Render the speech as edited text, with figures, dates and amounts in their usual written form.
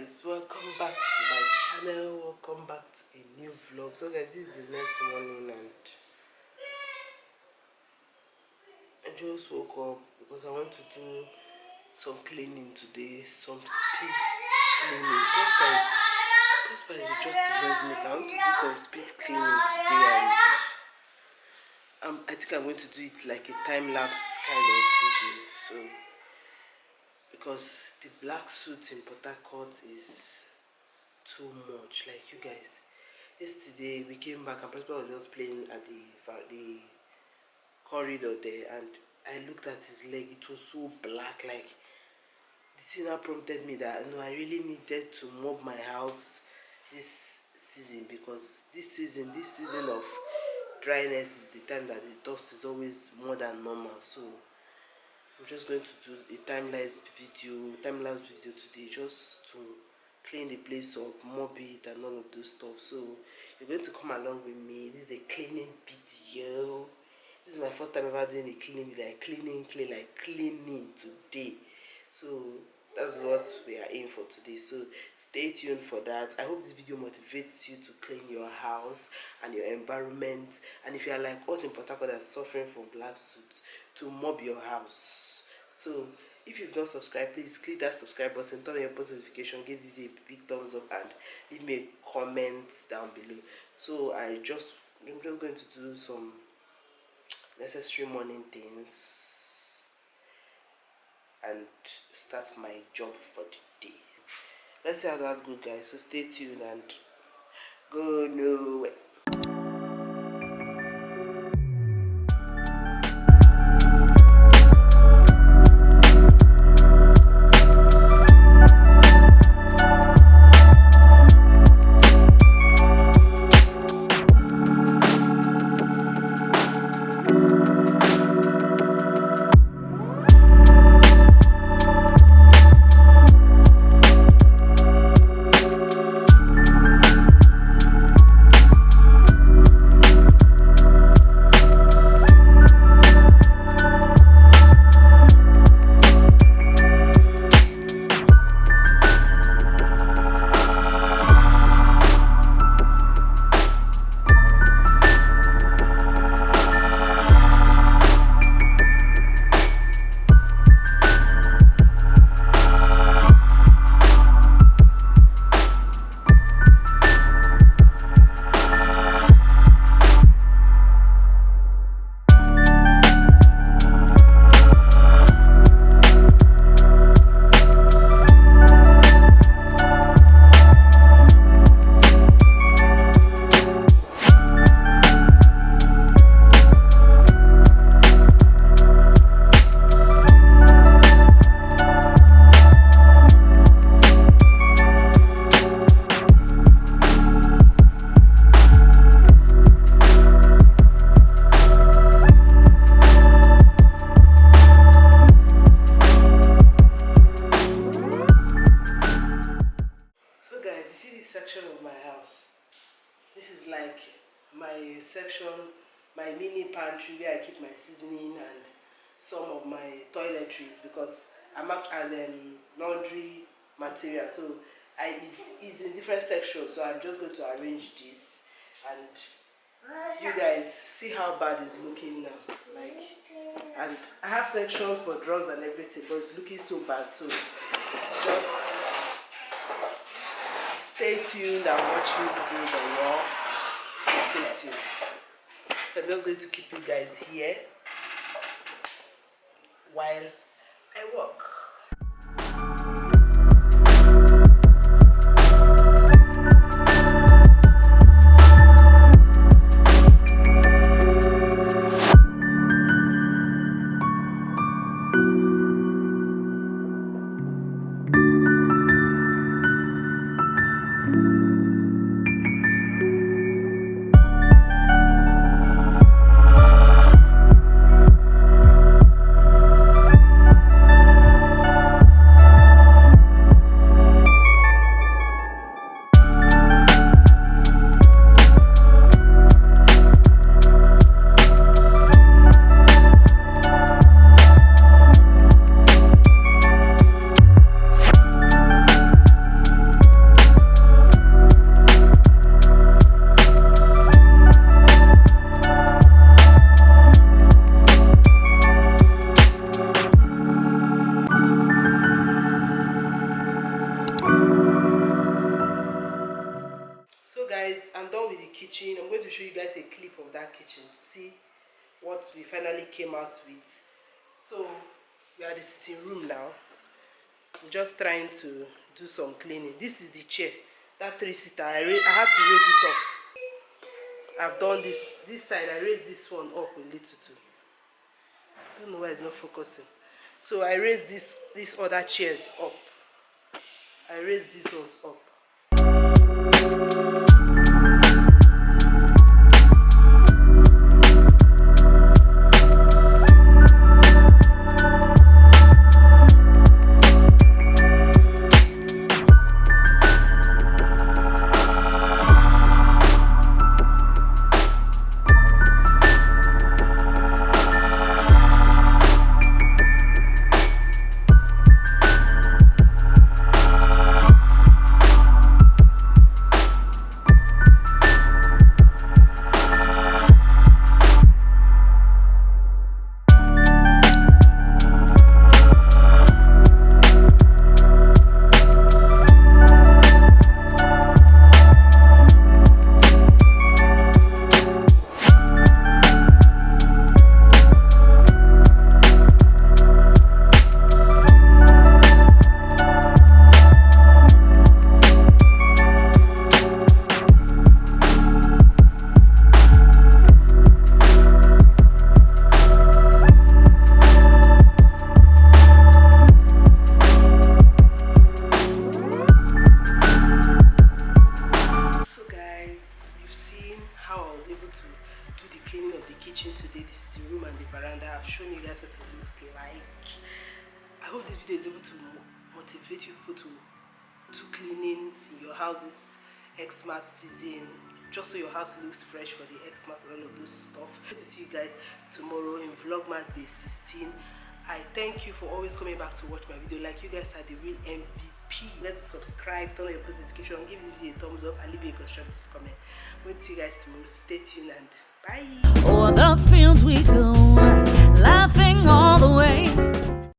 guys, welcome back to my channel. Welcome back to a new vlog. So guys, this is the next morning and I just woke up because I want to do some cleaning today, some speed cleaning. Prosper is just a voice maker. I want to do some speed cleaning today and I think I'm going to do it like a time-lapse kind of video. So because the black suit in Port Harcourt is too much. Like, you guys, yesterday we came back and Prosper was just playing at the corridor there, and I looked at his leg. It was so black. Like, the thing that prompted me that I really needed to mop my house this season, because this season of dryness is the time that the dust is always more than normal. So I'm just going to do a time-lapse video today, just to clean the place up, mop it and all of those stuff. So you're going to come along with me. This is a cleaning video. This is my first time ever doing a cleaning video, like cleaning today. So that's what we are in for today. So stay tuned for that. I hope this video motivates you to clean your house and your environment. And if you are like us in Port Harcourt that's suffering from black soot, to mop your house. So if you've not subscribed, please click that subscribe button, turn on your post notification, give the video a big thumbs up, and leave me a comment down below. So I'm just going to do some necessary morning things and start my job for the day. Let's see how that goes, guys. So stay tuned and go nowhere. My section, my mini pantry where I keep my seasoning and some of my toiletries, because I'm at laundry material, so it's in different sections. So I'm just going to arrange this, and you guys see how bad it's looking now. Like, and I have sections for drugs and everything, but it's looking so bad. So just stay tuned and watch me do the work. Stay tuned. So I'm just going to keep you guys here while I work. that kitchen to see what we finally came out with. So we are at the sitting room now. I'm just trying to do some cleaning. This is the chair, that 3-seater. I had to raise it up. I've done this side. I raised this one up a little too. I don't know why it's not focusing. So I raised these other chairs up. I raised these ones up. Today, this is the room and the veranda. I've shown you guys what it looks like. I hope this video is able to motivate you people to do cleanings in your houses Xmas season, just so your house looks fresh for the Xmas and all of those stuff. Hope to see you guys tomorrow in Vlogmas Day 16. I thank you for always coming back to watch my video. Like, you guys are the real MVP. Let's subscribe, turn on your post notification, give this video a thumbs up, and leave me a constructive comment. We'll see you guys tomorrow. Stay tuned and bye. O'er the fields we go, laughing all the way.